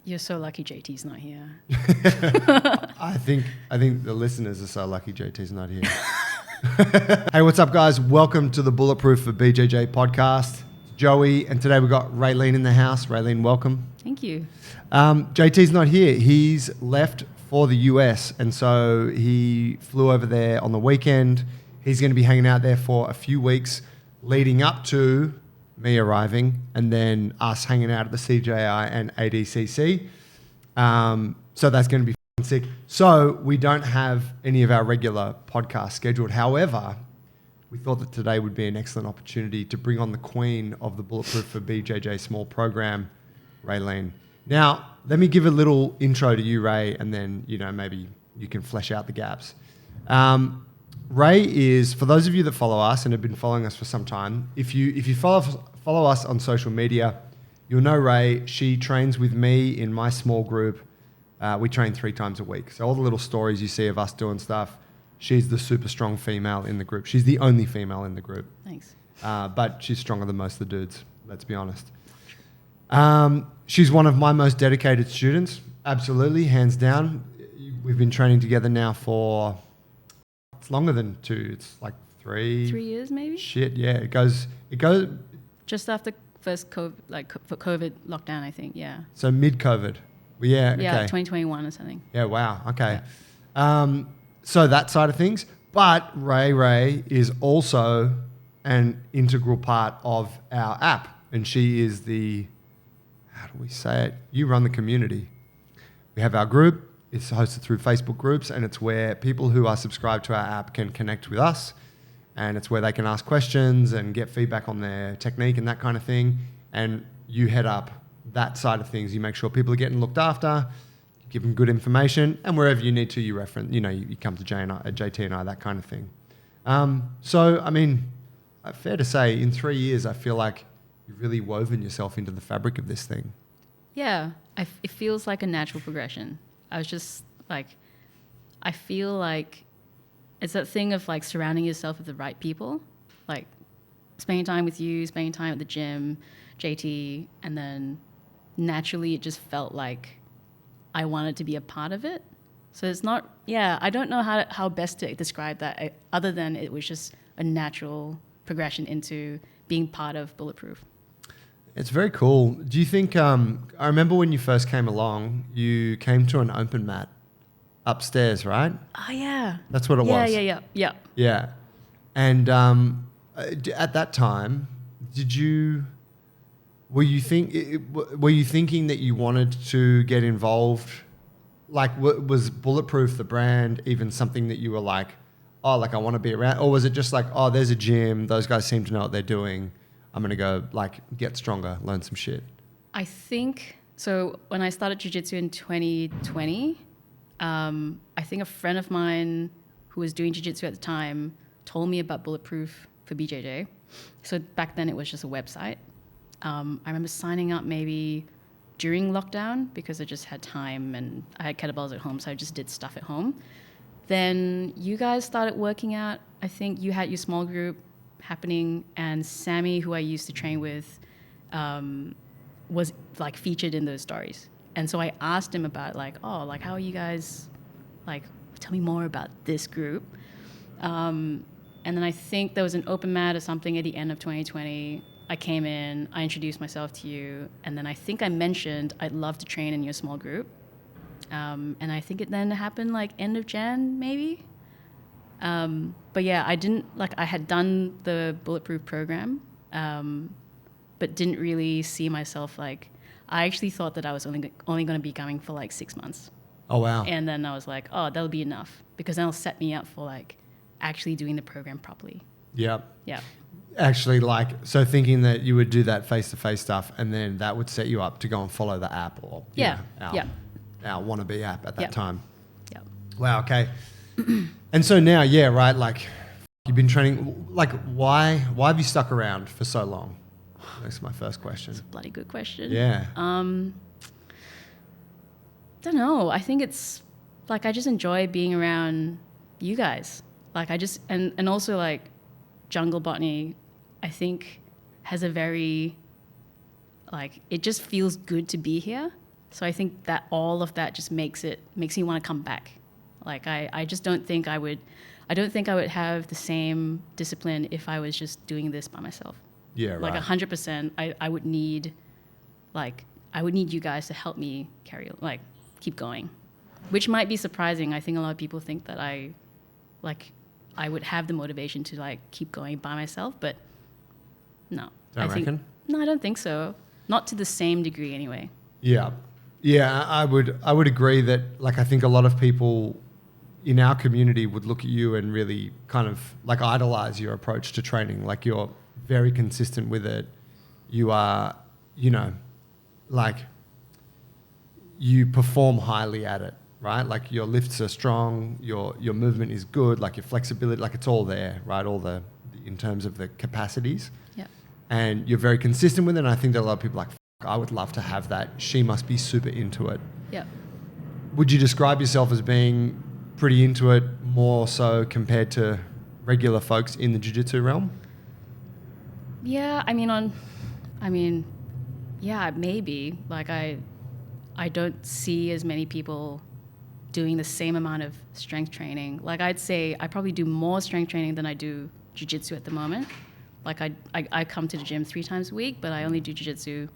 You're so lucky JT's not here. I think the listeners are so lucky JT's not here. Hey, what's up, guys? Welcome to the Bulletproof for BJJ podcast. Joey, and today we've got Raelene in the house. Raelene, welcome. Thank you. JT's not here. He's left for the US, and so he flew over there on the weekend. He's going to be hanging out there for a few weeks leading up to me arriving, and then us hanging out at the CJI and ADCC. So that's going to be sick. So we don't have any of our regular podcasts scheduled. However, we thought that today would be an excellent opportunity to bring on the queen of the Bulletproof for BJJ small program, Raelene. Now, let me give a little intro to you, Ray, and then, maybe you can flesh out the gaps. Ray is, for those of you that follow us and have been following us for some time, if you follow us on social media, you'll know Ray. She trains with me in my small group. We train 3 times a week. So all the little stories you see of us doing stuff, she's the super strong female in the group. She's the only female in the group. Thanks. But she's stronger than most of the dudes, let's be honest. She's one of my most dedicated students, absolutely, hands down. We've been training together now for... It's longer than 2. It's like 3. 3 years, maybe? Shit, yeah. It goes... Just after first COVID, for COVID lockdown, I think, yeah. So mid-COVID. Yeah, okay. Yeah, 2021 or something. Yeah, wow, okay. Yeah. So that side of things. But Ray is also an integral part of our app. And she is how do we say it? You run the community. We have our group. It's hosted through Facebook groups, and it's where people who are subscribed to our app can connect with us, and it's where they can ask questions and get feedback on their technique and that kind of thing. And you head up that side of things. You make sure people are getting looked after, give them good information, and wherever you need to, you reference. You come to JT and I, that kind of thing. So, I mean, fair to say, in 3 years, I feel like you've really woven yourself into the fabric of this thing. Yeah, it feels like a natural progression. I was just like, I feel like it's that thing of like surrounding yourself with the right people, like spending time with you, spending time at the gym, JT, and then naturally it just felt like I wanted to be a part of it. So it's not, I don't know how best to describe that other than it was just a natural progression into being part of Bulletproof. It's very cool. Do you think, I remember when you first came along, you came to an open mat upstairs, right? Oh, yeah. That's what it was. Yeah. Yeah. And at that time, were you thinking that you wanted to get involved? Like, was Bulletproof, the brand, even something that you were like, oh, like I want to be around? Or was it just like, oh, there's a gym, those guys seem to know what they're doing, I'm going to go like get stronger, learn some shit? I think, so when I started Jiu-Jitsu in 2020, I think a friend of mine who was doing Jiu-Jitsu at the time told me about Bulletproof for BJJ. So back then it was just a website. I remember signing up maybe during lockdown because I just had time and I had kettlebells at home, so I just did stuff at home. Then you guys started working out. I think you had your small group happening, and Sammy, who I used to train with, was like featured in those stories. And so I asked him about like, oh, like how are you guys, like tell me more about this group. And then I think there was an open mat or something at the end of 2020. I came in, I introduced myself to you, and then I think I mentioned I'd love to train in your small group. And I think it then happened like end of Jan maybe. But yeah, I had done the Bulletproof program, but didn't really see myself like, I actually thought that I was only going to be going for like 6 months. Oh, wow. And then I was like, oh, that'll be enough, because that'll set me up for like actually doing the program properly. Yep. Yeah. Actually, like, so thinking that you would do that face-to-face stuff and then that would set you up to go and follow the app or our wannabe app at that time. Yeah. Wow, okay. And so now, right, like you've been training, like why have you stuck around for so long? That's my first question. It's a bloody good question. Yeah. Don't know. I think it's like I just enjoy being around you guys. Like I just and also like jungle botany, I think has a very like it just feels good to be here. So I think that all of that just makes me want to come back. Like I just don't think I would have the same discipline if I was just doing this by myself. Yeah, right. Like 100%, I would need you guys to help me keep going, which might be surprising. I think a lot of people think that I would have the motivation to like keep going by myself, but no. Don't reckon? No, I don't think so. Not to the same degree anyway. Yeah. Yeah, I would agree that, like, I think a lot of people in our community would look at you and really kind of like idolize your approach to training. Like, you're very consistent with it. You are, you know, like, you perform highly at it, right? Like, your lifts are strong, your movement is good, like your flexibility, like it's all there, right? In terms of the capacities. Yeah. And you're very consistent with it. And I think that a lot of people are like, I would love to have that. She must be super into it. Yeah. Would you describe yourself as being pretty into it, more so compared to regular folks in the jiu-jitsu realm? Yeah, yeah, maybe. Like I don't see as many people doing the same amount of strength training. Like, I'd say I probably do more strength training than I do jiu-jitsu at the moment. Like, I come to the gym 3 times a week, but I only do jiu-jitsu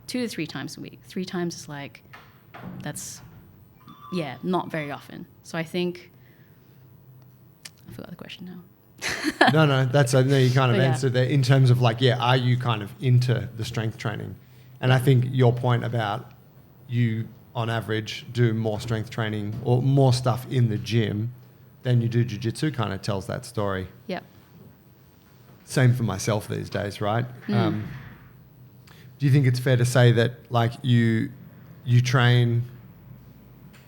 2 to 3 times a week. 3 times is like, that's, yeah, not very often. So I think, I forgot the question now. No, you kind of But answered there in terms of like, yeah, are you kind of into the strength training? And I think your point about you on average do more strength training or more stuff in the gym than you do jiu-jitsu kind of tells that story. Yeah. Same for myself these days, right? Do you think it's fair to say that like you train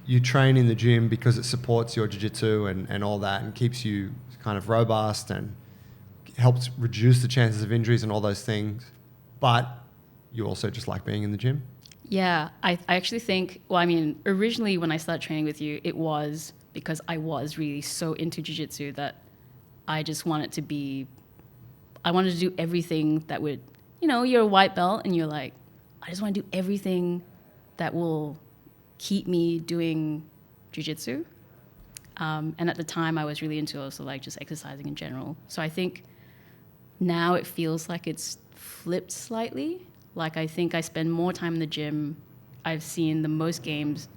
in the gym because it supports your jiu-jitsu and all that and keeps you kind of robust and helps reduce the chances of injuries and all those things, but you also just like being in the gym? Yeah, I actually think, originally when I started training with you, it was because I was really so into jiu-jitsu that I just wanted to do everything that would, you're a white belt and you're like, I just want to do everything that will keep me doing jiu-jitsu. And at the time I was really into also like just exercising in general. So I think now it feels like it's flipped slightly. Like, I think I spend more time in the gym. I've seen the most gains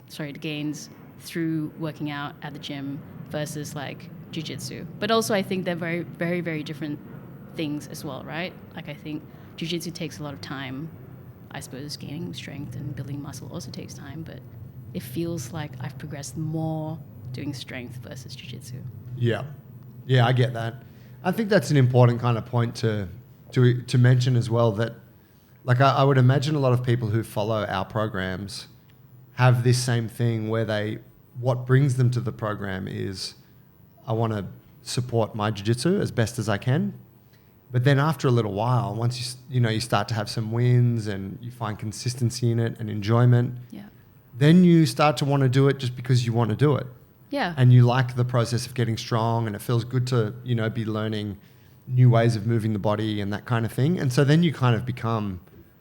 through working out at the gym versus like jiu-jitsu. But also I think they're very, very, very different things as well, right? Like, I think jiu-jitsu takes a lot of time. I suppose gaining strength and building muscle also takes time, but it feels like I've progressed more doing strength versus jiu-jitsu. Yeah. Yeah, I get that. I think that's an important kind of point to mention as well, that like I would imagine a lot of people who follow our programs have this same thing where what brings them to the program is, I want to support my jiu-jitsu as best as I can. But then after a little while, once you start to have some wins and you find consistency in it and enjoyment, yeah, then you start to want to do it just because you want to do it. Yeah. And you like the process of getting strong, and it feels good to, be learning new ways of moving the body and that kind of thing. And so then you kind of become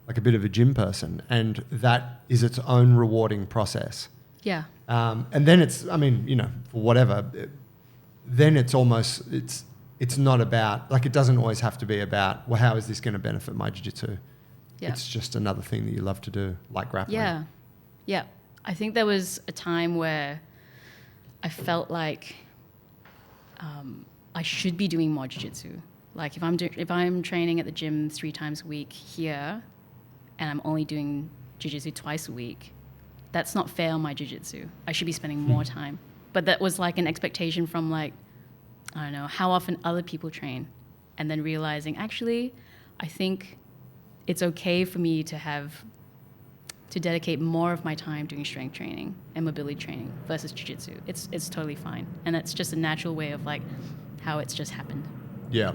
like a bit of a gym person, and that is its own rewarding process. Yeah. And then it's, for whatever, then it's almost, it's not about, like, it doesn't always have to be about, well, how is this going to benefit my jiu-jitsu? Yeah. It's just another thing that you love to do, like grappling. Yeah. Yeah. I think there was a time where I felt like I should be doing more jiu-jitsu. Like, if I'm training at the gym 3 times a week here and I'm only doing jiu-jitsu twice a week, that's not fair on my jiu-jitsu. I should be spending more time. But that was like an expectation from, like, I don't know, how often other people train, and then realizing, actually, I think it's okay for me to dedicate more of my time doing strength training and mobility training versus jiu-jitsu. It's totally fine. And that's just a natural way of like how it's just happened. Yeah.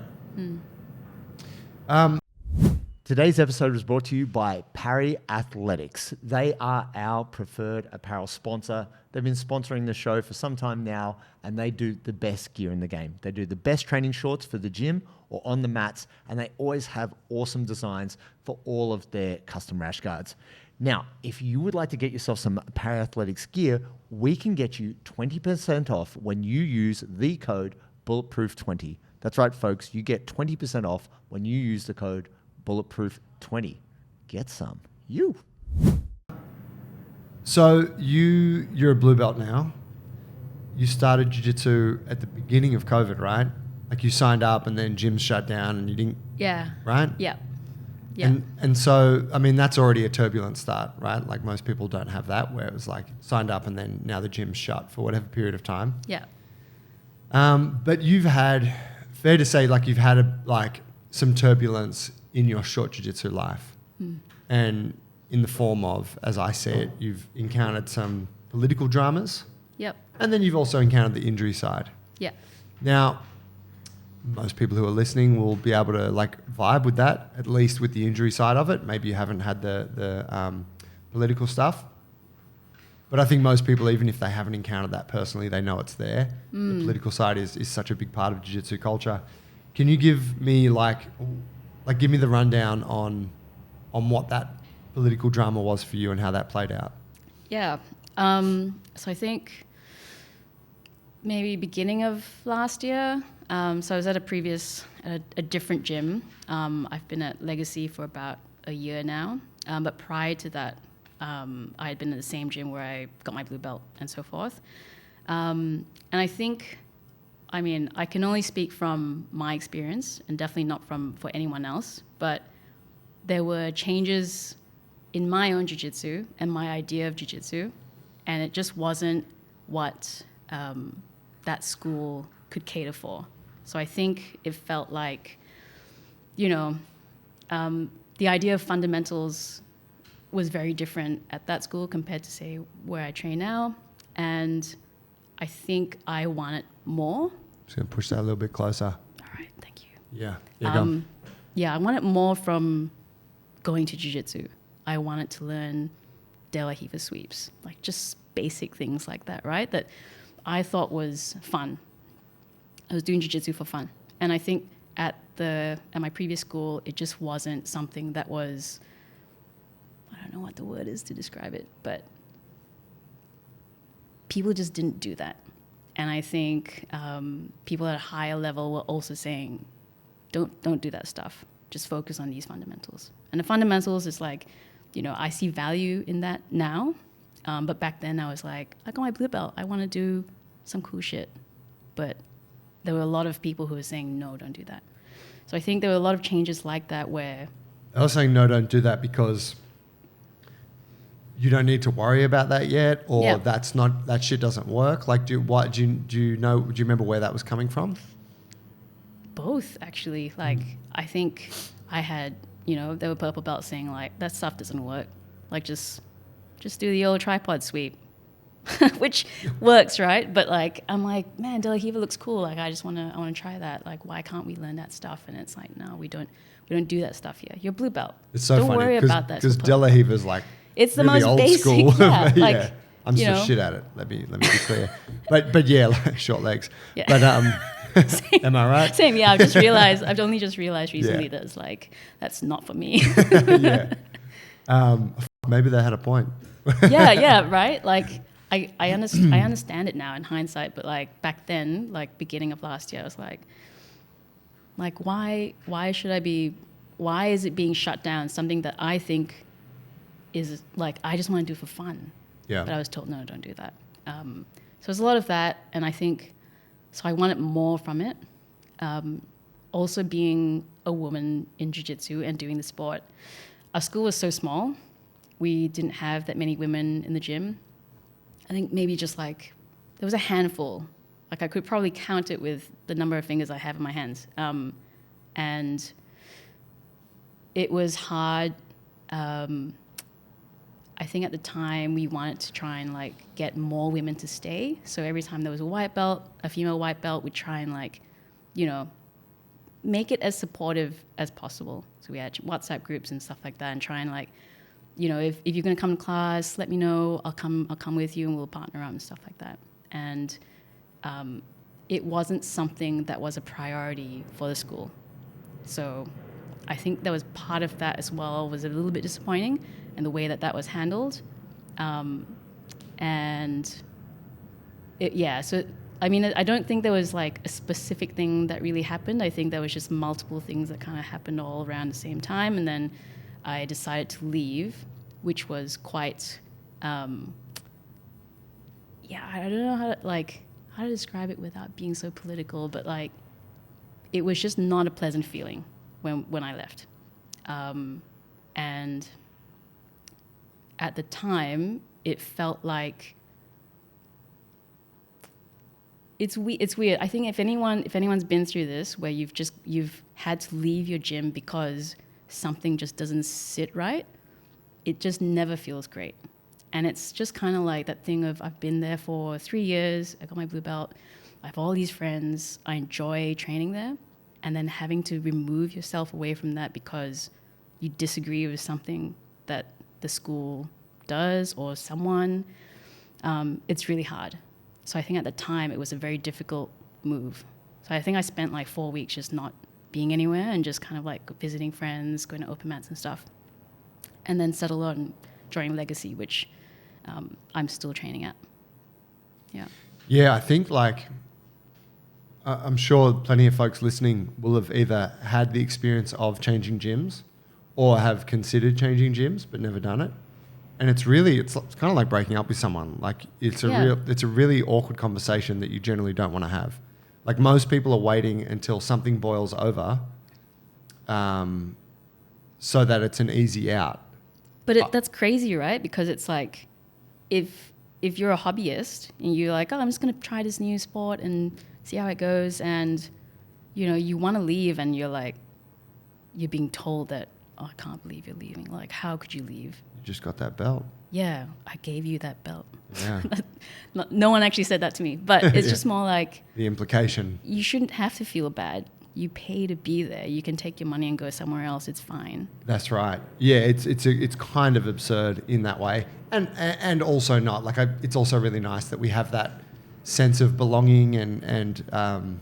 Today's episode was brought to you by Parry Athletics. They are our preferred apparel sponsor. They've been sponsoring the show for some time now, and they do the best gear in the game. They do the best training shorts for the gym or on the mats, and they always have awesome designs for all of their custom rash guards. Now, if you would like to get yourself some Para-Athletics gear, we can get you 20% off when you use the code Bulletproof20. That's right, folks. You get 20% off when you use the code Bulletproof20. Get some. You. So you're a blue belt now. You started jiu-jitsu at the beginning of COVID, right? Like you signed up and then gyms shut down and you didn't... Yeah. Right? Yeah. Yeah. And so, I mean, that's already a turbulent start, right? Like most people don't have that where it was like signed up and then now the gym's shut for whatever period of time. Yeah. But you've had, fair to say, like you've had like some turbulence in your short jiu-jitsu life. And in the form of, as I see it, you've encountered some political dramas. Yep. And then you've also encountered the injury side. Yeah. Now, most people who are listening will be able to like vibe with that, at least with the injury side of it. Maybe you haven't had the political stuff. But I think most people, even if they haven't encountered that personally, they know it's there. The political side is such a big part of jiu-jitsu culture. Can you give me give me the rundown on what that political drama was for you and how that played out? Yeah. So I think maybe beginning of last year. So I was at a different gym. I've been at Legacy for about a year now. But prior to that, I had been at the same gym where I got my blue belt and so forth. And I think, I mean, I can only speak from my experience and definitely not for anyone else, but there were changes in my own jiu-jitsu and my idea of jiu-jitsu, and it just wasn't what that school could cater for. So I think it felt like, the idea of fundamentals was very different at that school compared to, say, where I train now. And I think I wanted more. Just going to push that a little bit closer. All right, thank you. Yeah. Go. Yeah, I wanted more from going to jiu-jitsu. I wanted to learn De La Riva sweeps, like just basic things like that, right? That I thought was fun. I was doing jiu-jitsu for fun. And I think at my previous school, it just wasn't something that was, I don't know what the word is to describe it, but people just didn't do that. And I think people at a higher level were also saying, don't do that stuff. Just focus on these fundamentals. And the fundamentals is like, I see value in that now. But back then I was like, I got my blue belt. I want to do some cool shit. But there were a lot of people who were saying, no, don't do that. So I think there were a lot of changes like that where... I was saying, no, don't do that because you don't need to worry about that yet, or that shit doesn't work. Like, do you remember where that was coming from? Both, actually. Like, I think I had, there were purple belts saying like, that stuff doesn't work. Like, just do the old tripod sweep, which works, right? But like, I'm like, man, De La Riva looks cool. Like, I want to try that. Like, why can't we learn that stuff? And it's like, no, we don't do that stuff here. You're blue belt. It's so don't funny. worry about that. Because De La Riva's like, it's the really most old basic. School. Yeah, like, yeah. I'm still shit at it. Let me be clear. but yeah, like short legs. Yeah. But am I right? Same. Yeah. I've only just realized recently that it's like, that's not for me. Yeah. Maybe they had a point. Yeah. Right. Like I understand it now in hindsight, but like back then, like beginning of last year, I was like why is it being shut down? Something that I think is like, I just want to do for fun. Yeah. But I was told, no, don't do that. So there's a lot of that. And I think, so I wanted more from it. Also being a woman in jiu-jitsu and doing the sport, our school was so small. We didn't have that many women in the gym. I think maybe just like, there was a handful. Like I could probably count it with the number of fingers I have in my hands. And it was hard. I think at the time we wanted to try and like get more women to stay. So every time there was a female white belt, we'd try and like, make it as supportive as possible. So we had WhatsApp groups and stuff like that, and try and like, if you're going to come to class, let me know. I'll come with you and we'll partner up and stuff like that. And it wasn't something that was a priority for the school. So I think that was part of that as well, was a little bit disappointing. and the way that that was handled. So I mean, I don't think there was like a specific thing that really happened. I think there was just multiple things that kind of happened all around the same time, and then I decided to leave, which was quite, I don't know how to describe it without being so political, but like, it was just not a pleasant feeling when I left. And at the time, it felt like it's weird. I think if anyone's been through this, where you've had to leave your gym because something just doesn't sit right, it just never feels great. And it's just kind of like that thing of, I've been there for 3 years, I got my blue belt, I have all these friends, I enjoy training there, and then having to remove yourself away from that because you disagree with something that the school does or someone, it's really hard. So I think at the time it was a very difficult move. So I think I spent like 4 weeks just not being anywhere and just kind of like visiting friends, going to open mats and stuff, and then settled on joining Legacy, which I'm still training at. Yeah. Yeah, I think like I'm sure plenty of folks listening will have either had the experience of changing gyms or have considered changing gyms but never done it. And it's kind of like breaking up with someone. Like it's a really awkward conversation that you generally don't want to have. Like most people are waiting until something boils over, so that it's an easy out. But that's crazy, right? Because it's like, if you're a hobbyist and you're like, oh, I'm just going to try this new sport and see how it goes, and you want to leave, and you're being told that, oh, I can't believe you're leaving. Like, how could you leave? You just got that belt. Yeah, I gave you that belt. Yeah. No one actually said that to me, but it's just more like the implication. You shouldn't have to feel bad. You pay to be there. You can take your money and go somewhere else. It's fine. That's right. Yeah, it's kind of absurd in that way, and also not like it's also really nice that we have that sense of belonging and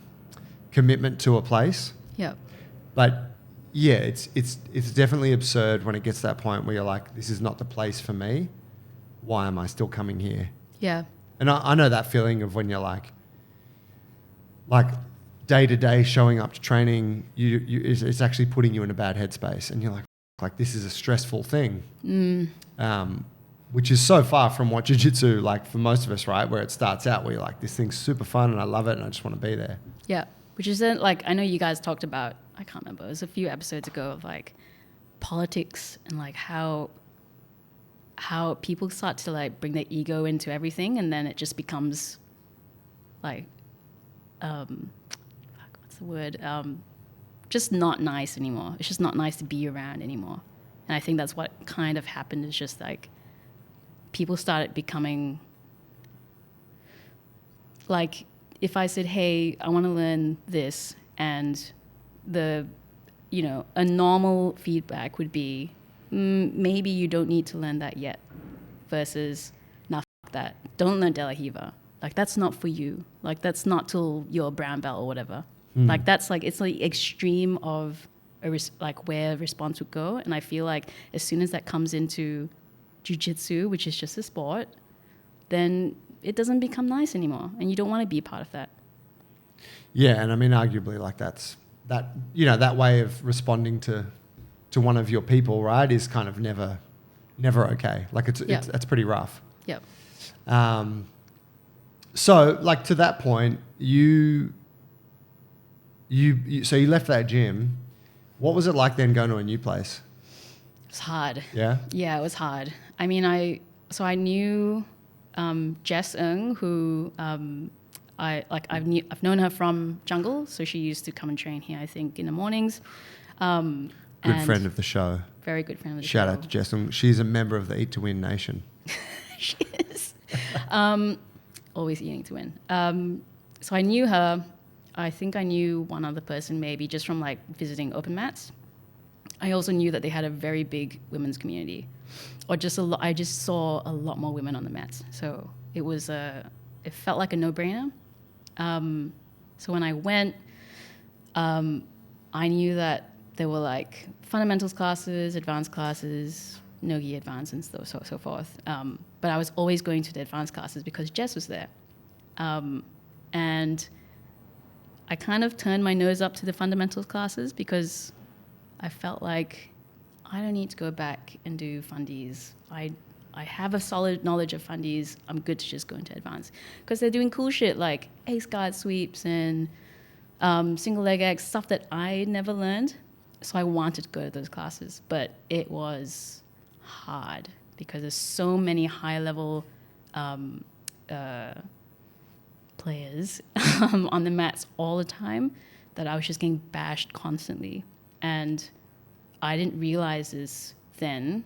commitment to a place. Yeah. But yeah, it's definitely absurd when it gets to that point where you're like, this is not the place for me. Why am I still coming here? Yeah. And I know that feeling of when you're like day to day showing up to training, it's actually putting you in a bad headspace, and you're like this is a stressful thing, which is so far from what jiu-jitsu, like for most of us, right, where it starts out where you're like, this thing's super fun and I love it and I just want to be there. Yeah, which is then like, I know you guys talked about, I can't remember, it was a few episodes ago, of like politics and like how people start to like bring their ego into everything, and then it just becomes like what's the word, just not nice anymore. It's just not nice to be around anymore. And I think that's what kind of happened, is just like people started becoming like, if I said, hey, I want to learn this, and a normal feedback would be, maybe you don't need to learn that yet, versus, nah, fuck that, don't learn De La Riva. Like, that's not for you. Like, that's not till you're a brown belt or whatever. Like, that's like, it's like extreme of where response would go. And I feel like as soon as that comes into jiu-jitsu, which is just a sport, then it doesn't become nice anymore, and you don't want to be a part of that. Yeah, and I mean, arguably, like that way of responding to one of your people, right, is kind of never okay. Like that's pretty rough. Yep. So like to that point, you left that gym. What was it like then going to a new place? It was hard. Yeah? Yeah, it was hard. I mean, I knew Jess Ng, who I've known her from Jungle, so she used to come and train here, I think, in the mornings. Good friend of the show. Very good friend of the show. Shout out to Jess Ng. She's a member of the Eat to Win Nation. She is. Always eating to win. So I knew her. I think I knew one other person maybe just from like visiting open mats. I also knew that they had a very big women's community, or just I just saw a lot more women on the mats. So it felt like a no-brainer. So when I went, I knew that there were like fundamentals classes, advanced classes, no-gi advanced and so forth. But I was always going to the advanced classes because Jess was there. And I kind of turned my nose up to the fundamentals classes because I felt like I don't need to go back and do fundies. I have a solid knowledge of fundies. I'm good to just go into advanced because they're doing cool shit like ace guard sweeps and single leg X, stuff that I never learned. So I wanted to go to those classes, but it was hard because there's so many high level players on the mats all the time that I was just getting bashed constantly. And I didn't realize this then,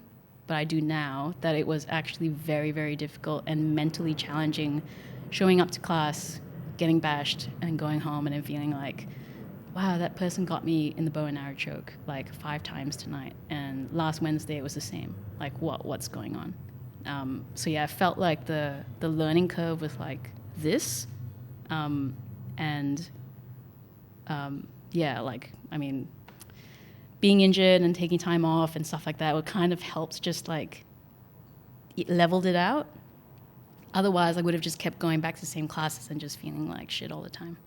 but I do now, that it was actually very, very difficult and mentally challenging showing up to class, getting bashed, and going home and then feeling like, wow, that person got me in the bow and arrow choke like 5 times tonight. And last Wednesday it was the same. Like, what's going on? So yeah, I felt like the learning curve was like this. Yeah, like, I mean, being injured and taking time off and stuff like that would kind of helped just like it leveled it out. Otherwise, I would have just kept going back to the same classes and just feeling like shit all the time.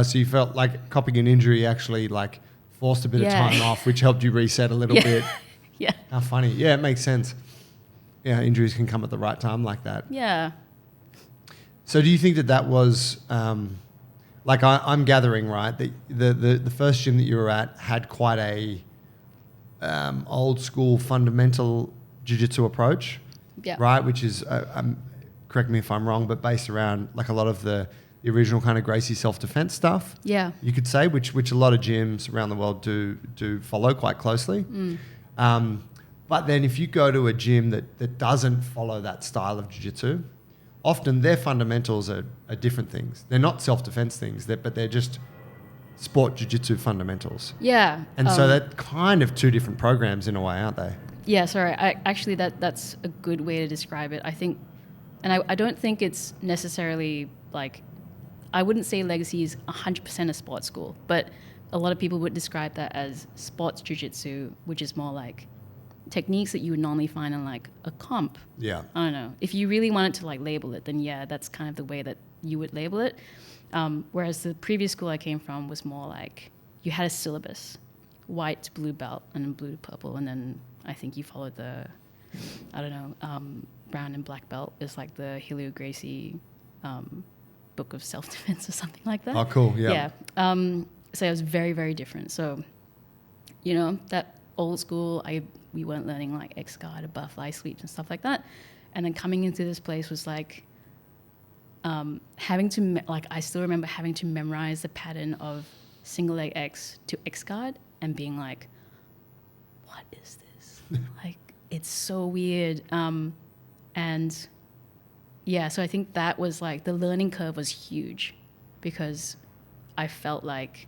So you felt like copping an injury actually like forced a bit of time off, which helped you reset a little bit. Yeah. How funny. Yeah, it makes sense. Yeah, injuries can come at the right time like that. Yeah. So do you think that was, like I'm gathering, right, that the first gym that you were at had quite a old school fundamental jiu-jitsu approach, right, which is, correct me if I'm wrong, but based around like a lot of the original kind of Gracie self-defense stuff, you could say, which a lot of gyms around the world do follow quite closely. But then if you go to a gym that doesn't follow that style of jiu-jitsu, often their fundamentals are different things. They're not self-defense things, but they're just sport jiu-jitsu fundamentals. Yeah. And so they're kind of 2 different programs in a way, aren't they? Yeah, sorry. Actually, that's a good way to describe it. I think, and I don't think it's necessarily like, I wouldn't say Legacy is 100% a sports school, but a lot of people would describe that as sports jiu-jitsu, which is more like techniques that you would normally find in like a comp. Yeah. I don't know. If you really wanted to like label it, then yeah, that's kind of the way that you would label it. Whereas the previous school I came from was more like you had a syllabus, white to blue belt and then blue to purple. And then I think you followed the, I don't know, brown and black belt is like the Helio Gracie book of self-defense or something like that. Oh, cool. Yeah. Yeah. So it was very, very different. So, you know, that old school, we weren't learning like X guard or butterfly sweeps and stuff like that. And then coming into this place was like having to, I still remember having to memorize the pattern of single leg X to X guard and being like, what is this? Like, it's so weird. And yeah, so I think that was like, the learning curve was huge because I felt like,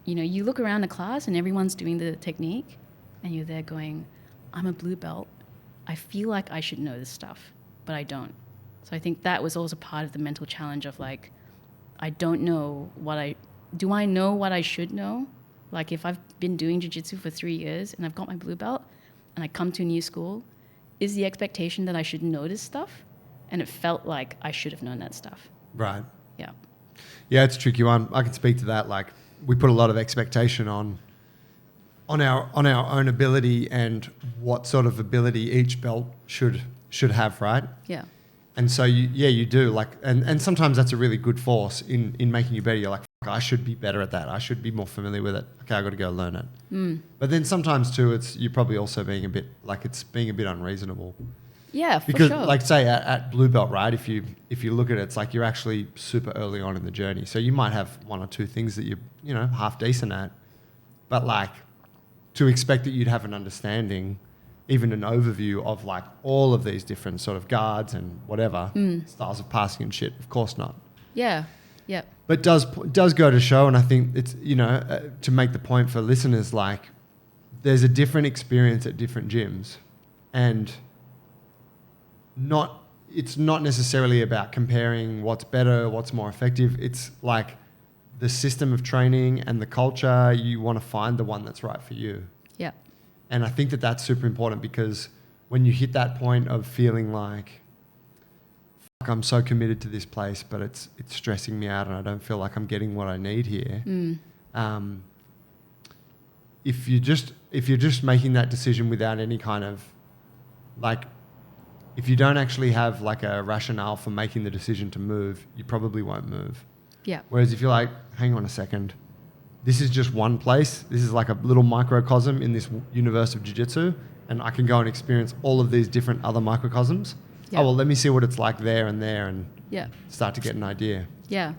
you know, you look around the class and everyone's doing the technique and you're there going, I'm a blue belt. I feel like I should know this stuff, but I don't. So I think that was also part of the mental challenge of like, I don't know do I know what I should know? Like if I've been doing jiu-jitsu for 3 years and I've got my blue belt and I come to a new school, is the expectation that I should know this stuff? And it felt like I should have known that stuff. Right. Yeah. Yeah, it's a tricky one. I can speak to that. Like we put a lot of expectation on our own ability and what sort of ability each belt should have, right? Yeah. And so you do like, and sometimes that's a really good force in making you better. You're like, I should be better at that. I should be more familiar with it. Okay, I got to go learn it. But then sometimes too, you're probably also being a bit unreasonable. Yeah, because for sure. like say at blue belt, right? If you look at it, it's like you're actually super early on in the journey. So you might have 1 or 2 things that you're half decent at, but like to expect that you'd have an understanding, even an overview of like all of these different sort of guards and whatever styles of passing and shit. Of course not. Yeah. Yeah. But does go to show, and I think it's to make the point for listeners, like there's a different experience at different gyms, and it's not necessarily about comparing what's better, what's more effective. It's like the system of training and the culture. You want to find the one that's right for you. Yeah. And I think that that's super important because when you hit that point of feeling like, fuck, I'm so committed to this place, but it's stressing me out and I don't feel like I'm getting what I need here. If you're just making that decision without any kind of like, if you don't actually have like a rationale for making the decision to move, you probably won't move. Yeah. Whereas if you're like, hang on a second, this is just one place. This is like a little microcosm in this universe of jiu-jitsu, and I can go and experience all of these different other microcosms. Yeah. Oh, well, let me see what it's like there and yeah. start to get an idea. Yeah.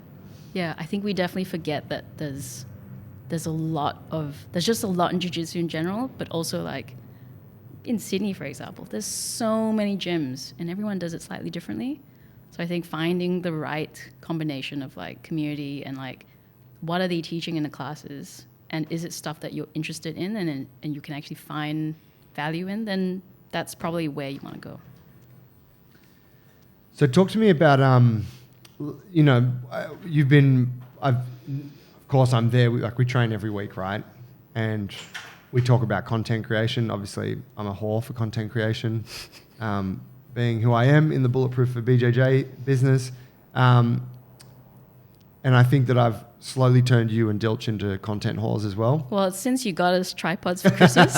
Yeah. I think we definitely forget that there's just a lot in jiu-jitsu in general, but also like in Sydney, for example, there's so many gyms and everyone does it slightly differently. So I think finding the right combination of like community and like what are they teaching in the classes and is it stuff that you're interested in and you can actually find value in, then that's probably where you want to go. So talk to me about, of course I'm there, we train every week, right? And we talk about content creation. Obviously, I'm a whore for content creation, being who I am in the Bulletproof for BJJ business. And I think that I've slowly turned you and Dilch into content whores as well. Well, since you got us tripods for Christmas.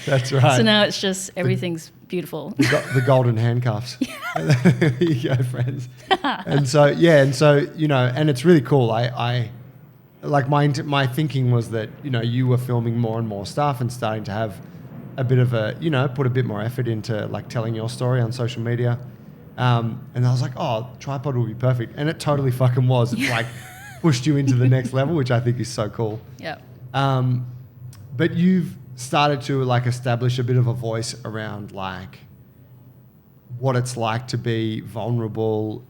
That's right. So now it's just everything's beautiful. The golden handcuffs. There you go, friends. And so, and it's really cool. I like my thinking was that, you were filming more and more stuff and starting to have a bit of put a bit more effort into like telling your story on social media. And I was like, oh, tripod will be perfect. And it totally fucking was. It's like pushed you into the next level, which I think is so cool. Yeah. But you've started to like establish a bit of a voice around like what it's like to be vulnerable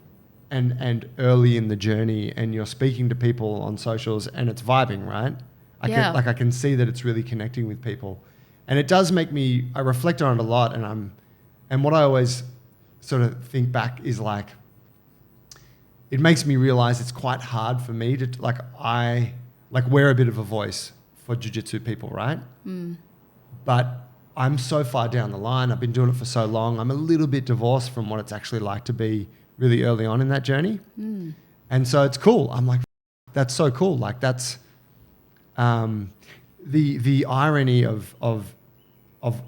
and early in the journey, and you're speaking to people on socials and it's vibing, right? I can see that it's really connecting with people. And it does make me, I reflect on it a lot, and what I always sort of think back is like, it makes me realize it's quite hard for me to, we're a bit of a voice for jiu-jitsu people, right? But I'm so far down the line, I've been doing it for so long, I'm a little bit divorced from what it's actually like to be really early on in that journey. And so it's cool. I'm like, that's so cool. Like that's the irony of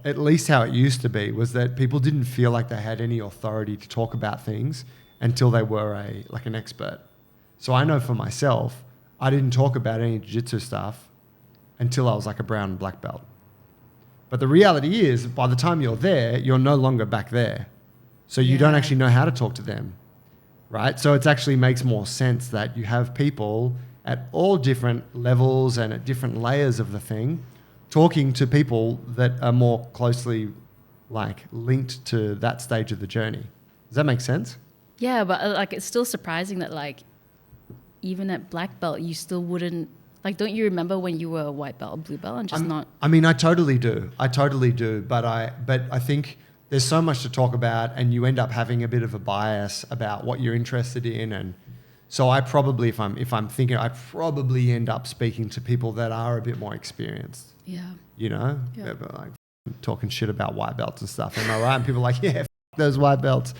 at least how it used to be was that people didn't feel like they had any authority to talk about things until they were an expert. So I know for myself, I didn't talk about any jiu-jitsu stuff until I was like a brown and black belt. But the reality is, by the time you're there, you're no longer back there. So you don't actually know how to talk to them, right? So it actually makes more sense that you have people at all different levels and at different layers of the thing talking to people that are more closely like linked to that stage of the journey. Does that make sense? Yeah, but like it's still surprising that like even at black belt you still wouldn't like. Don't you remember when you were a white belt or blue belt and just not? I mean, I totally do. But I think there's so much to talk about, and you end up having a bit of a bias about what you're interested in, and so I probably, if I'm thinking, I probably end up speaking to people that are a bit more experienced. Yeah. Yeah. But like talking shit about white belts and stuff. Am I right? And people are like, yeah, f- those white belts.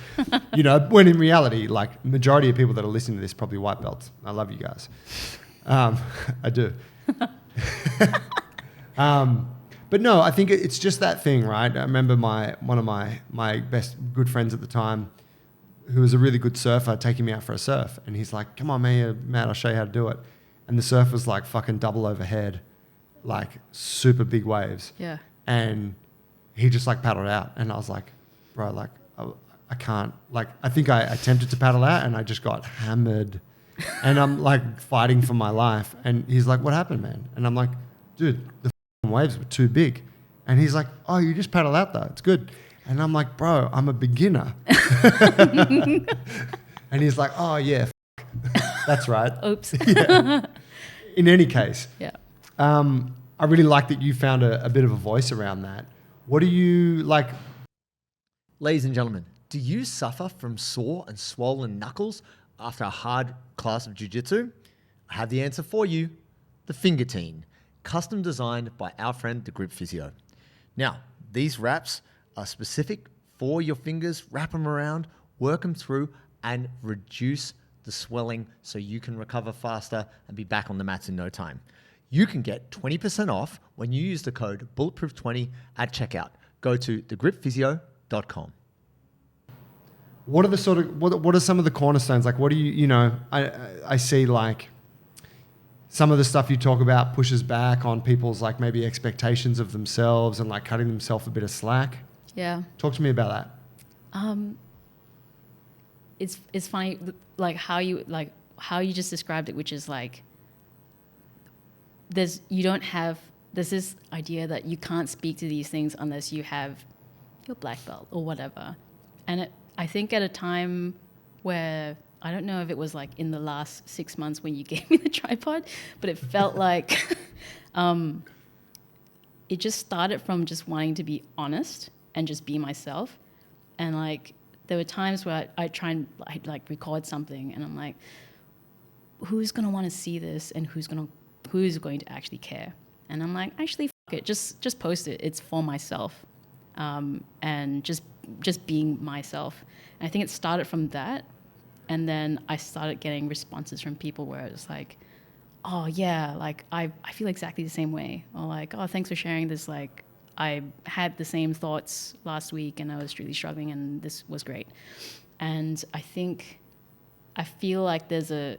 When in reality, like majority of people that are listening to this probably white belts. I love you guys. I do. But no, I think it's just that thing, right? I remember one of my best good friends at the time, who was a really good surfer, taking me out for a surf. And he's like, come on, man, I'll show you how to do it. And the surf was like fucking double overhead, like super big waves. Yeah. And he just like paddled out. And I was like, bro, like I can't, like, I think I attempted to paddle out and I just got hammered. And I'm like fighting for my life. And he's like, what happened, man? And I'm like, dude, the waves were too big. And he's like, oh, you just paddle out though. It's good. And I'm like, bro, I'm a beginner. And he's like, oh yeah, that's right. Oops. Yeah. In any case, yeah. I really like that you found a bit of a voice around that. What do you like? Ladies and gentlemen, do you suffer from sore and swollen knuckles after a hard class of jiu-jitsu? I have the answer for you, the fingertine. custom designed by our friend, the Grip Physio. Now, these wraps are specific for your fingers. Wrap them around, work them through, and reduce the swelling so you can recover faster and be back on the mats in no time. You can get 20% off when you use the code bulletproof20 at checkout. Go to thegripphysio.com. What are the sort of what are some of the cornerstones? Like, what do you know? I see like some of the stuff you talk about pushes back on people's like maybe expectations of themselves and like cutting themselves a bit of slack. Yeah. Talk to me about that. It's funny like how you just described it, which is like there's this idea that you can't speak to these things unless you have your black belt or whatever, and I think at a time where I don't know if it was like in the last 6 months when you gave me the tripod, but it felt like it just started from just wanting to be honest and just be myself. And like there were times where I'd like record something and I'm like, who's going to want to see this and who's going to actually care? And I'm like, actually, fuck it, just post it. It's for myself. And just being myself. And I think it started from that. And then I started getting responses from people where it was like, oh yeah, like I feel exactly the same way. Or like, oh, thanks for sharing this. Like I had the same thoughts last week and I was really struggling and this was great. And I feel like there's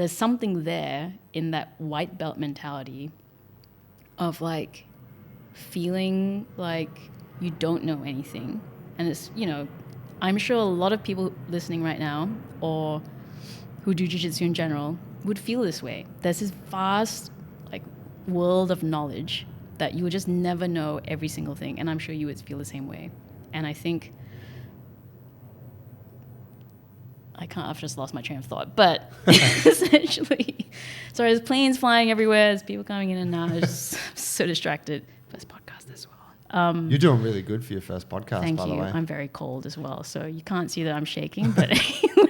something there in that white belt mentality of like feeling like you don't know anything. And it's, I'm sure a lot of people listening right now or who do jiu-jitsu in general would feel this way. There's this vast like world of knowledge that you would just never know every single thing. And I'm sure you would feel the same way. And I think I've just lost my train of thought, but essentially, sorry, there's planes flying everywhere, there's people coming in and out, I was just so distracted. First podcast as well. You're doing really good for your first podcast, thank by you. the way. I'm very cold as well, so you can't see that I'm shaking, but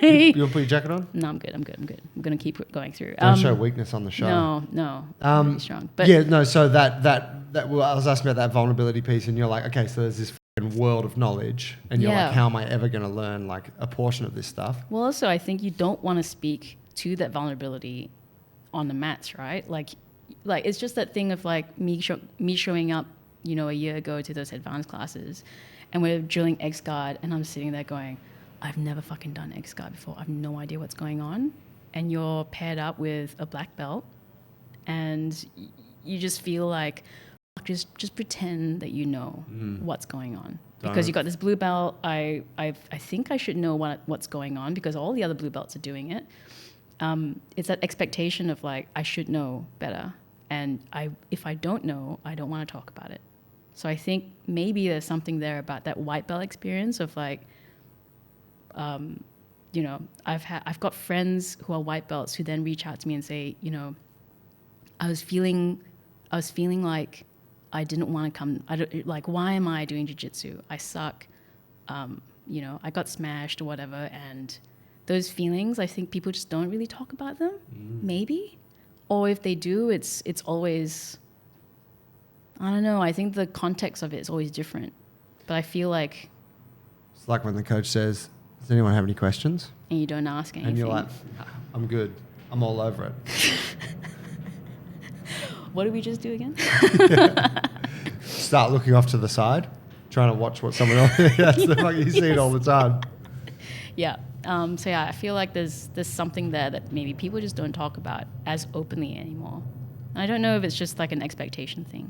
anyway. You want to put your jacket on? No, I'm good. I'm going to keep going through. Don't show weakness on the show. No, I'm really strong. But yeah, no, so well, I was asking about that vulnerability piece and you're like, okay, so there's this world of knowledge and you're like, how am I ever going to learn like a portion of this stuff? Well, also I think you don't want to speak to that vulnerability on the mats, right? Like it's just that thing of like me showing up, a year ago to those advanced classes and we're drilling X guard and I'm sitting there going, I've never fucking done X guard before. I have no idea what's going on. And you're paired up with a black belt and you just feel like, just pretend that you know what's going on. Because you got this blue belt, I think I should know what's going on because all the other blue belts are doing it. It's that expectation of like, I should know better. And if I don't know, I don't want to talk about it. So I think maybe there's something there about that white belt experience of like, I've got friends who are white belts who then reach out to me and say, I was feeling like I didn't want to come. Why am I doing jiu-jitsu? I suck. I got smashed or whatever. And those feelings, I think people just don't really talk about them, maybe. Or if they do, it's always, I don't know. I think the context of it is always different. But I feel like... It's like when the coach says, does anyone have any questions? And you don't ask anything. And you're like, I'm good. I'm all over it. What did we just do again? Start looking off to the side, trying to watch what someone else... That's the fuck you see it all the time. Yeah. So yeah, I feel like there's something there that maybe people just don't talk about as openly anymore. And I don't know if it's just like an expectation thing.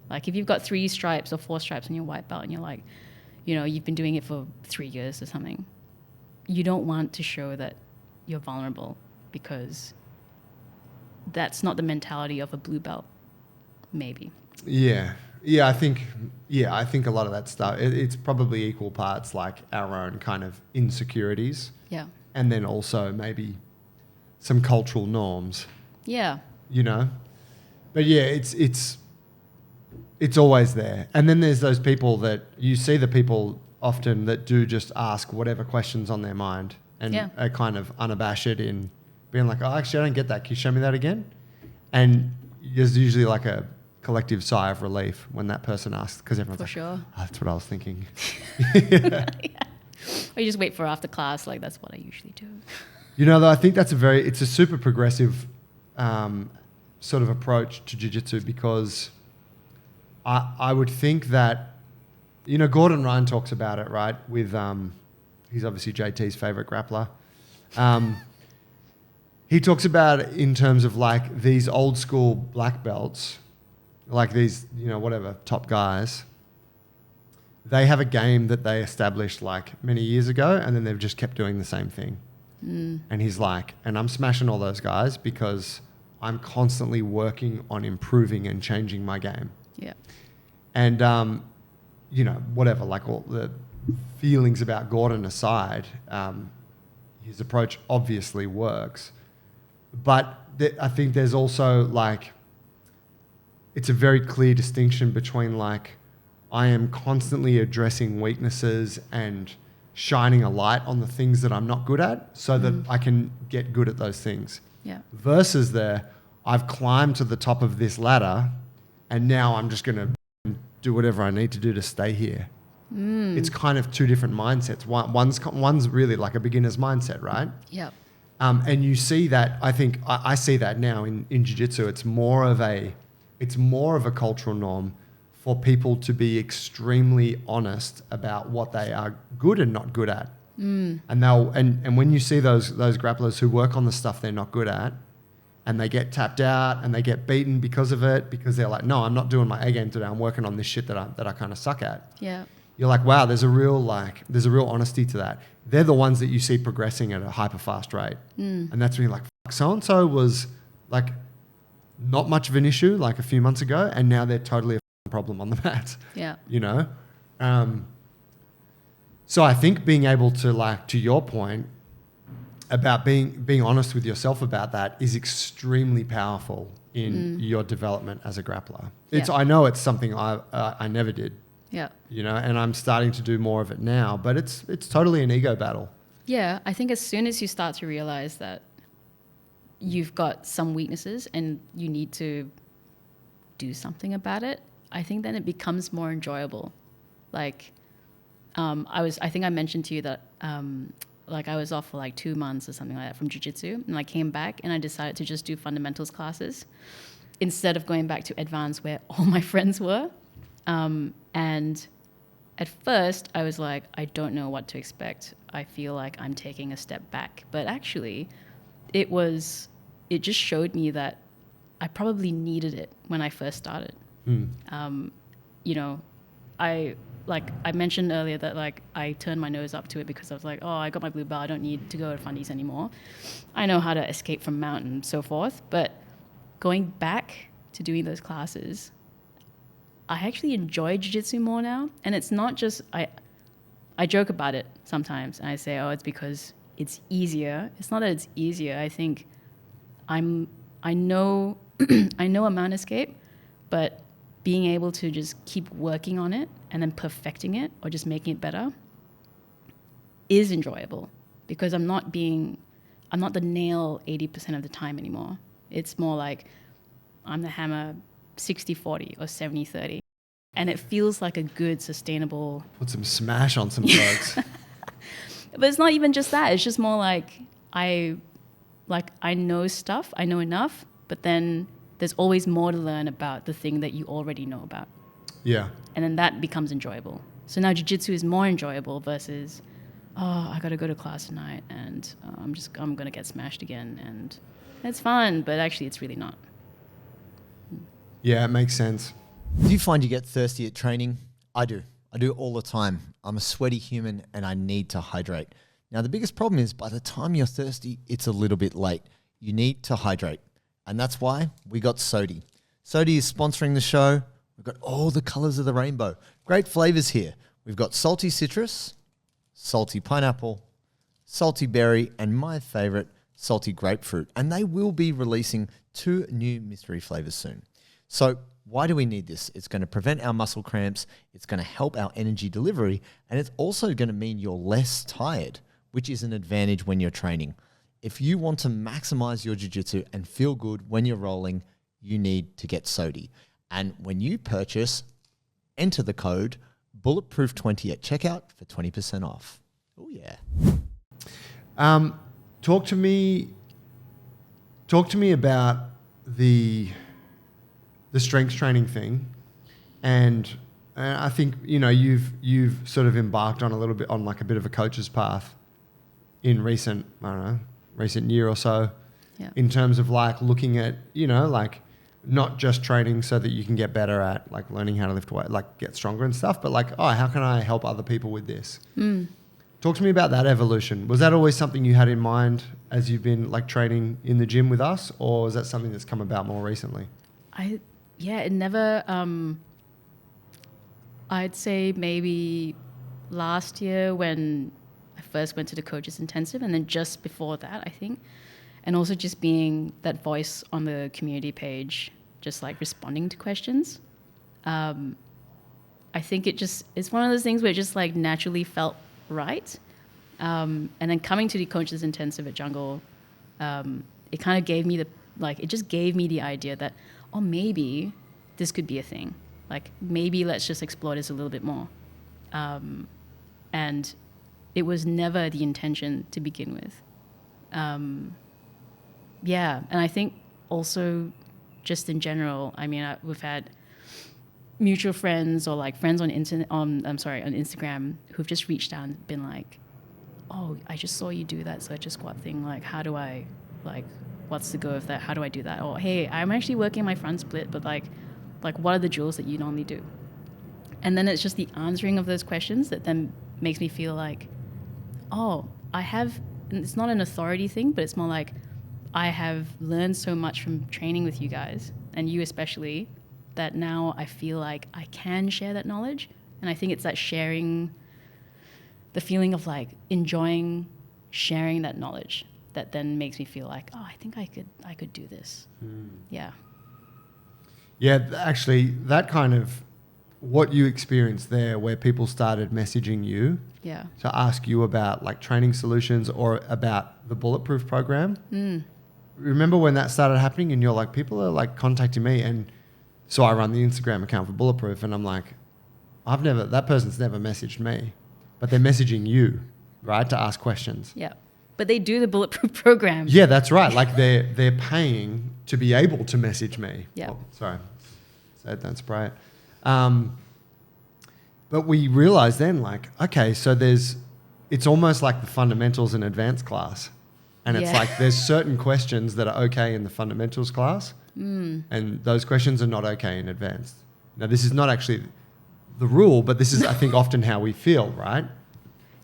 Like if you've got 3 stripes or 4 stripes on your white belt and you're like, you've been doing it for 3 years or something, you don't want to show that you're vulnerable because that's not the mentality of a blue belt, maybe. Yeah. I think a lot of that stuff, it's probably equal parts like our own kind of insecurities. Yeah. And then also maybe some cultural norms. Yeah. But yeah, it's always there. And then there's those people that you see the people often that do just ask whatever questions on their mind and are kind of unabashed in being like, oh, actually, I don't get that. Can you show me that again? And there's usually like a collective sigh of relief when that person asks, because everyone's For like, sure. oh, that's what I was thinking. Yeah. Or you just wait for after class. Like, that's what I usually do. You know, though, I think it's a super progressive sort of approach to jiu-jitsu, because I would think that, you know, Gordon Ryan talks about it, right? With, he's obviously JT's favorite grappler. He talks about it in terms of like these old school black belts, like these, you know, whatever, top guys. They have a game that they established like many years ago, and then they've just kept doing the same thing. And he's like, and I'm smashing all those guys because I'm constantly working on improving and changing my game. Yeah. And, you know, whatever, like all the feelings about Gordon aside, his approach obviously works. But I think there's also like, it's a very clear distinction between like, I am constantly addressing weaknesses and shining a light on the things that I'm not good at so that I can get good at those things. Yeah. Versus I've climbed to the top of this ladder and now I'm just going to do whatever I need to do to stay here. It's kind of two different mindsets. One's really like a beginner's mindset, right? Yeah. And you see that, I think, I see that now in jiu-jitsu. It's more of a cultural norm for people to be extremely honest about what they are good and not good at. And when you see those grapplers who work on the stuff they're not good at, and they get tapped out and they get beaten because of it, because they're like, no, I'm not doing my A game today. I'm working on this shit that I kind of suck at. Yeah. You're like, wow, there's a real honesty to that. They're the ones that you see progressing at a hyper fast rate. And that's when you're like, fuck, so-and-so was like not much of an issue like a few months ago, and now they're totally a problem on the mat. Yeah. You know? So I think being able to, like, to your point about being honest with yourself about that is extremely powerful in your development as a grappler. I know it's something I never did. Yeah. You know, and I'm starting to do more of it now, but it's totally an ego battle. Yeah. I think as soon as you start to realize that you've got some weaknesses and you need to do something about it, I think then it becomes more enjoyable. Like, I think I mentioned to you that, like, I was off for like 2 months or something like that from jiu-jitsu, and I came back and I decided to just do fundamentals classes instead of going back to advanced where all my friends were. And at first I was like, I don't know what to expect. I feel like I'm taking a step back. But actually it just showed me that I probably needed it when I first started. You know, I mentioned earlier that like I turned my nose up to it because I was like, oh, I got my blue belt. I don't need to go to fundies anymore. I know how to escape from mount and so forth. But going back to doing those classes, I actually enjoy jiu-jitsu more now. And it's not just, I joke about it sometimes and I say, oh, it's because it's easier. It's not that it's easier. I think I know I know a mount escape, but being able to just keep working on it and then perfecting it or just making it better is enjoyable, because I'm not the nail 80% of the time anymore. It's more like I'm the hammer 60-40 or 70-30. And it feels like a good, sustainable... Put some smash on some drugs. But it's not even just that. It's just more like I know stuff, I know enough, but then there's always more to learn about the thing that you already know about. Yeah. And then that becomes enjoyable. So now jiu-jitsu is more enjoyable versus, oh, I got to go to class tonight and I'm going to get smashed again. And it's fun, but actually it's really not. Yeah, it makes sense. Do you find you get thirsty at training? I do. I do all the time. I'm a sweaty human and I need to hydrate. Now, the biggest problem is by the time you're thirsty, it's a little bit late. You need to hydrate. And that's why we got Sodi. Sodi is sponsoring the show. We've got all the colors of the rainbow. Great flavors here. We've got salty citrus, salty pineapple, salty berry, and my favorite, salty grapefruit. And they will be releasing 2 new mystery flavors soon. So why do we need this? It's going to prevent our muscle cramps. It's going to help our energy delivery. And it's also going to mean you're less tired, which is an advantage when you're training. If you want to maximize your jiu-jitsu and feel good when you're rolling, you need to get SOTI. And when you purchase, enter the code Bulletproof20 at checkout for 20% off. Oh yeah. Talk to me about the strength training thing, and I think you've sort of embarked on a little bit on like a bit of a coach's path in recent year or so, in terms of like looking at like not just training so that you can get better at like learning how to lift weight, like get stronger and stuff, but like, oh, how can I help other people with this? Talk to me about that evolution. Was that always something you had in mind as you've been like training in the gym with us, or is that something that's come about more recently? It never, I'd say maybe last year when I first went to the coaches intensive, and then just before that, I think, and also just being that voice on the community page, just like responding to questions. I think it's one of those things where it just like naturally felt right. And then coming to the coaches intensive at Jungle, it kind of gave me the idea that, oh, maybe this could be a thing. Like maybe let's just explore this a little bit more. And it was never the intention to begin with. And I think also just in general, I mean, we've had mutual friends or like friends on Instagram who've just reached out and been like, oh, I just saw you do that surge squat thing. Like, how do I, like, what's the go of that? How do I do that? Or, hey, I'm actually working my front split, but like what are the drills that you normally do? And then it's just the answering of those questions that then makes me feel like, oh, and it's not an authority thing, but it's more like I have learned so much from training with you guys, and you especially, that now I feel like I can share that knowledge. And I think it's that sharing, the feeling of like enjoying sharing that knowledge that then makes me feel like, oh, I think I could do this. Yeah. Yeah, actually, that kind of what you experienced there, where people started messaging you to ask you about like training solutions or about the Bulletproof program. Remember when that started happening and you're like, people are like contacting me, and so I run the Instagram account for Bulletproof, and I'm like, that person's never messaged me, but they're messaging you, right, to ask questions. Yeah. But they do the Bulletproof program. Yeah, that's right. Like they're paying to be able to message me. Yeah. Oh, sorry. Said don't spray it. But we realized then, like, okay, so it's almost like the fundamentals and advanced class. And it's like there's certain questions that are okay in the fundamentals class, and those questions are not okay in advanced. Now, this is not actually the rule, but this is, I think, often how we feel, right?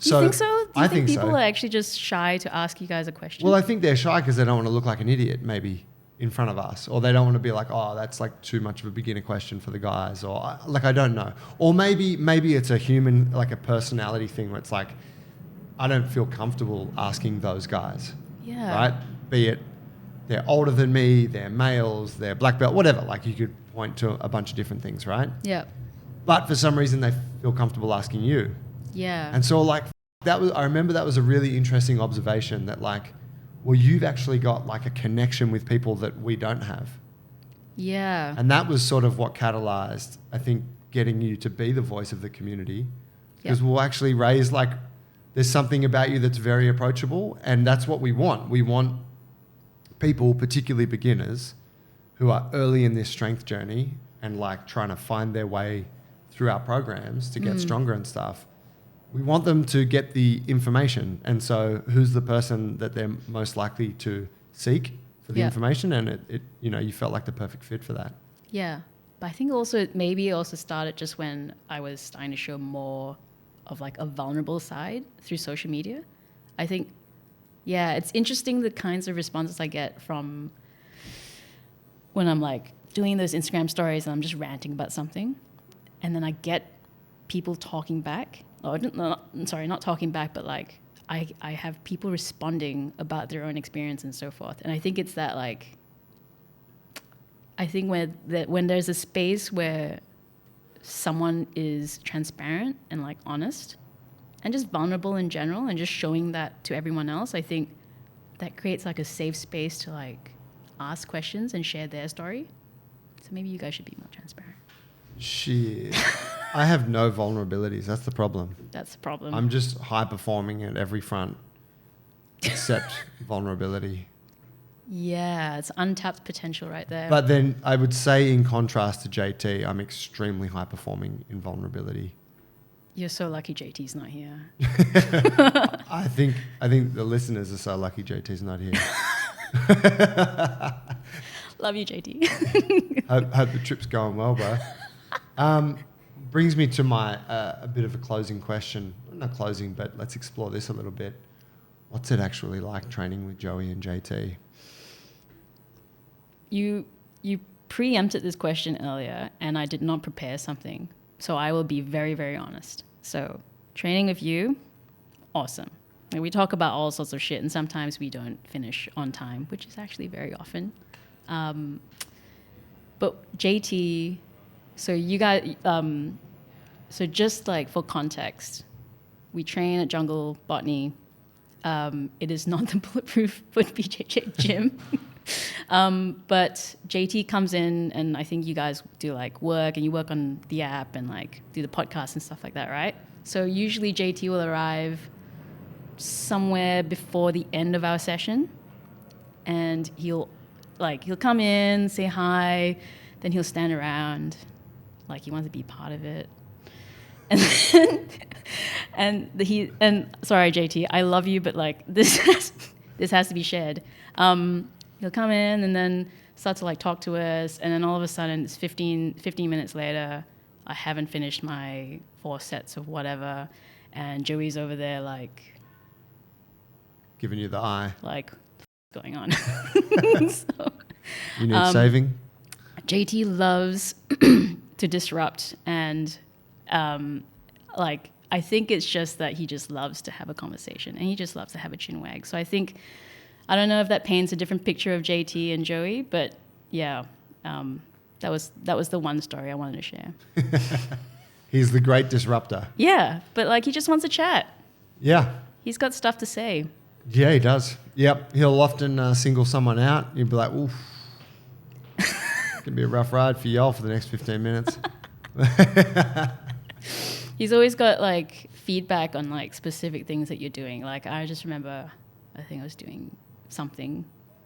Do you think so? Do you think people are actually just shy to ask you guys a question? Well, I think they're shy because they don't want to look like an idiot, maybe, in front of us. Or they don't want to be like, oh, that's like too much of a beginner question for the guys. Or like, I don't know. Or maybe it's a human, like a personality thing where it's like, I don't feel comfortable asking those guys. Yeah. Right? Be it they're older than me, they're males, they're black belt, whatever. Like you could point to a bunch of different things, right? Yeah. But for some reason they feel comfortable asking you. Yeah. And so like I remember that was a really interesting observation that like, well, you've actually got like a connection with people that we don't have. Yeah. And that was sort of what catalyzed, I think, getting you to be the voice of the community. Because we'll actually raise like, there's something about you that's very approachable, and that's what we want. We want people, particularly beginners, who are early in this strength journey and like trying to find their way through our programs to get stronger and stuff. We want them to get the information. And so who's the person that they're most likely to seek for the information? And it you felt like the perfect fit for that. Yeah. But I think also maybe it also started just when I was starting to show more of like a vulnerable side through social media. I think, it's interesting the kinds of responses I get from when I'm like doing those Instagram stories and I'm just ranting about something, and then I get people talking back. Not talking back, but like I have people responding about their own experience and so forth. And I think it's that like, I think when there's a space where someone is transparent and like honest and just vulnerable in general and just showing that to everyone else, I think that creates like a safe space to like ask questions and share their story. So maybe you guys should be more transparent. Shit. I have no vulnerabilities. That's the problem. That's the problem. I'm just high performing at every front except vulnerability. Yeah, it's untapped potential right there. But then I would say in contrast to JT, I'm extremely high performing in vulnerability. You're so lucky JT's not here. I think the listeners are so lucky JT's not here. Love you, JT. Hope the trip's going well, bro. Brings me to my a bit of a closing question. Not closing, but let's explore this a little bit. What's it actually like training with Joey and JT? You preempted this question earlier, and I did not prepare something. So I will be very, very honest. So training with you, awesome. Like, we talk about all sorts of shit, and sometimes we don't finish on time, which is actually very often. But JT, so you got, so just like for context, we train at Jungle Botany. It is not the Bulletproof Foot BJJ gym. But JT comes in, and I think you guys do like work, and you work on the app and like do the podcast and stuff like that, right? So usually JT will arrive somewhere before the end of our session, and he'll come in, say hi, then he'll stand around like he wants to be part of it. And then, and sorry JT, I love you, but like this has to be shared. He'll come in and then start to like talk to us, and then all of a sudden it's 15 minutes later, I haven't finished my 4 sets of whatever, and Joey's over there like Giving you the eye. like what's going on? So, You need saving? JT loves to disrupt, and like I think it's just that he just loves to have a conversation, and he just loves to have a chin wag. So I don't know if that paints a different picture of JT and Joey, but yeah, that was the one story I wanted to share. He's the great disruptor. Yeah, but like he just wants to chat. Yeah. He's got stuff to say. Yeah, he does. Yep. He'll often single someone out. You'll be like, oof. It's going to be a rough ride for y'all for the next 15 minutes. He's always got like feedback on like specific things that you're doing. Like I just remember, I think I was doing something.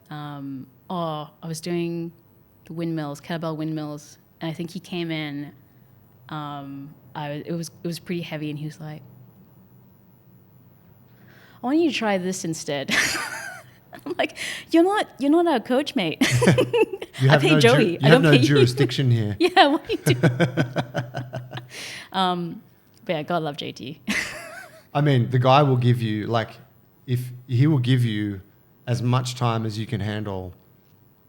I was doing the windmills, kettlebell windmills, and I think he came in. It was pretty heavy, and he was like, "I want you to try this instead." I'm like, "You're not our coach, mate. I pay Joey. You have no jurisdiction here." Yeah, what are you doing? But yeah, God love JT. I mean, the guy will give you he will give you as much time as you can handle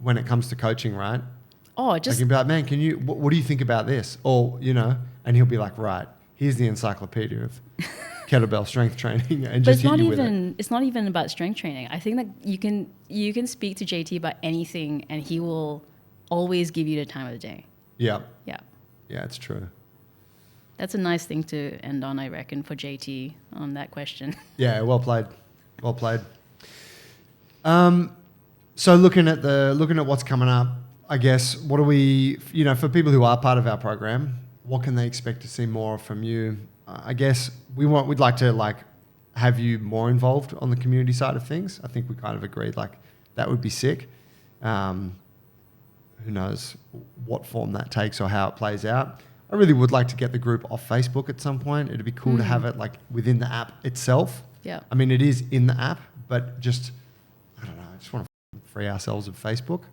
when it comes to coaching, right? Oh, just like you'll be like, man, can you? What do you think about this? Or and he'll be like, right, here's the encyclopedia of kettlebell strength training, and just hit you with it. It's not even about strength training. I think that you can speak to JT about anything, and he will always give you the time of the day. Yeah. Yeah. Yeah, it's true. That's a nice thing to end on, I reckon, for JT on that question. Yeah, well played. Well played. So looking at what's coming up, I guess, what do we, for people who are part of our program, what can they expect to see more from you? I guess we'd like to have you more involved on the community side of things. I think we kind of agreed that would be sick. Who knows what form that takes or how it plays out. I really would like to get the group off Facebook at some point. It'd be cool to have it within the app itself. Yeah. I mean, it is in the app, but just, I don't know, I just want to free ourselves of Facebook.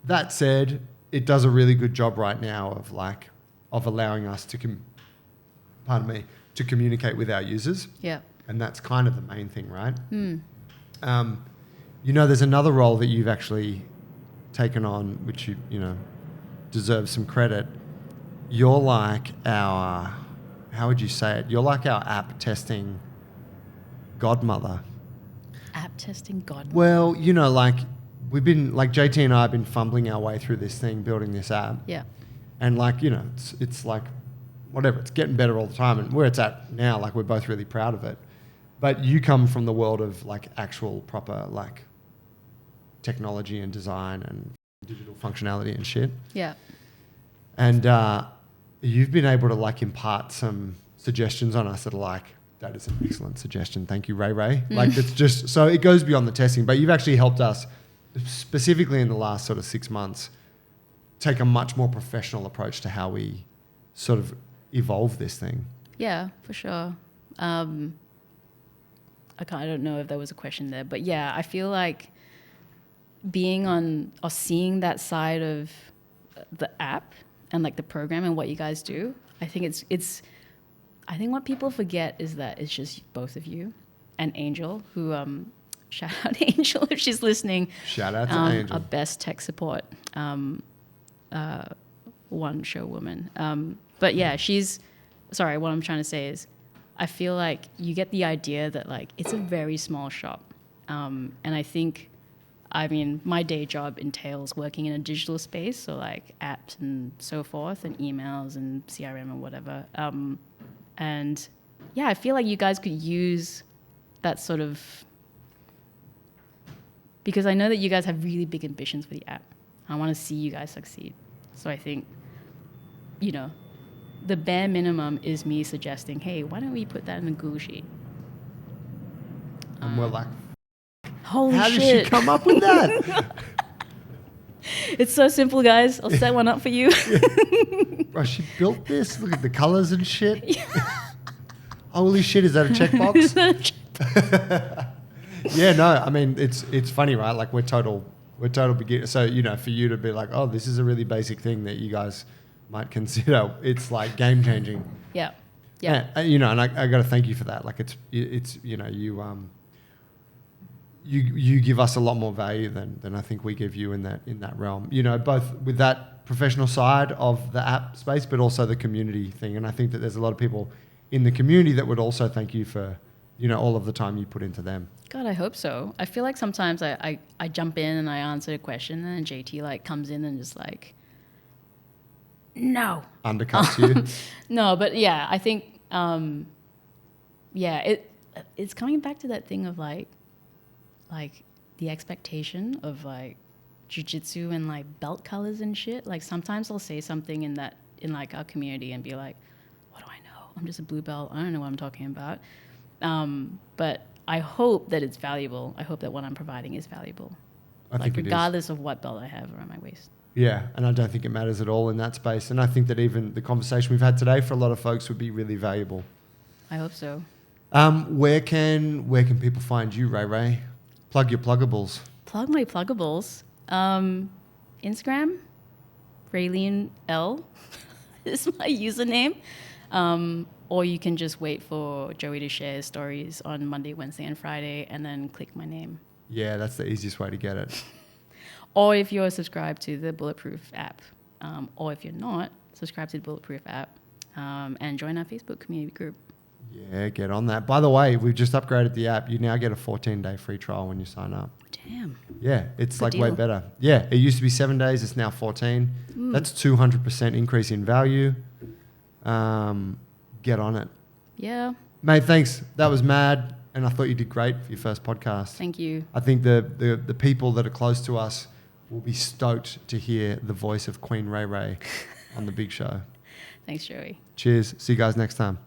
That said, it does a really good job right now of allowing us to communicate with our users. Yeah. And that's kind of the main thing, right? There's another role that you've actually taken on, which you deserves some credit. You're like our, how would you say it? You're like our app testing godmother. App testing godmother. Well, we've been, JT and I have been fumbling our way through this thing, building this app. Yeah. And it's like, whatever, it's getting better all the time. And where it's at now, we're both really proud of it. But you come from the world of actual proper technology and design and digital functionality and shit. Yeah. And you've been able to like impart some suggestions on us that are like, that is an excellent suggestion. Thank you, Ray. Like it's just, so it goes beyond the testing, but you've actually helped us specifically in the last sort of 6 months take a much more professional approach to how we sort of evolve this thing. Yeah, for sure. I don't know if there was a question there, but yeah, I feel like being on or seeing that side of the app and like the program and what you guys do, I think I think what people forget is that it's just both of you and Angel, who shout out Angel if she's listening. Shout out to Angel, our best tech support one show woman. But yeah, what I'm trying to say is I feel like you get the idea that like it's a very small shop. And I think, I mean, my day job entails working in a digital space, so like apps and so forth and emails and CRM or whatever. And yeah, I feel like you guys could use that sort of, because I know that you guys have really big ambitions for the app. I want to see you guys succeed. So I think, you know, the bare minimum is me suggesting, hey, why don't we put that in a Google Sheet? And we're like, holy how shit. did she come up with that? It's so simple, guys. I'll set one up for you. Bro, she built this. Look at the colors and shit. Yeah. Holy shit, is that a checkbox? Yeah, no, I mean, it's funny, right? Like we're total beginners. So, you know, for you to be like, oh, this is a really basic thing that you guys might consider, it's like game changing. Yeah. Yeah. And, you know, and I got to thank you for that. Like it's you know, you give us a lot more value than I think we give you in that realm. You know, both with that professional side of the app space, but also the community thing. And I think that there's a lot of people in the community that would also thank you for, you know, all of the time you put into them. God, I hope so. I feel like sometimes I jump in and I answer a question and then JT like comes in and just like, no. Undercuts you. No, but yeah, I think, it's coming back to that thing of like the expectation of like jiu-jitsu and like belt colors and shit. Like sometimes I'll say something in like our community and be like, what do I know? I'm just a blue belt. I don't know what I'm talking about. But I hope that it's valuable. I hope that what I'm providing is valuable. I think it is. Regardless of what belt I have around my waist. Yeah, and I don't think it matters at all in that space. And I think that even the conversation we've had today for a lot of folks would be really valuable. I hope so. Where can people find you, Ray? Plug your pluggables. Plug my pluggables. Instagram, Raelene L is my username. Or you can just wait for Joey to share his stories on Monday, Wednesday, and Friday, and then click my name. Yeah, that's the easiest way to get it. Or if you're subscribed to the Bulletproof app, or if you're not, subscribe to the Bulletproof app and join our Facebook community group. Yeah, get on that. By the way, we've just upgraded the app. You now get a 14-day free trial when you sign up. Damn. Yeah, it's Good like deal. way better. Yeah, it used to be 7 days. It's now 14. That's 200% increase in value. Get on it. Yeah. Mate, thanks. That was mad. And I thought you did great for your first podcast. Thank you. I think the people that are close to us will be stoked to hear the voice of Queen Ray on the big show. Thanks, Joey. Cheers. See you guys next time.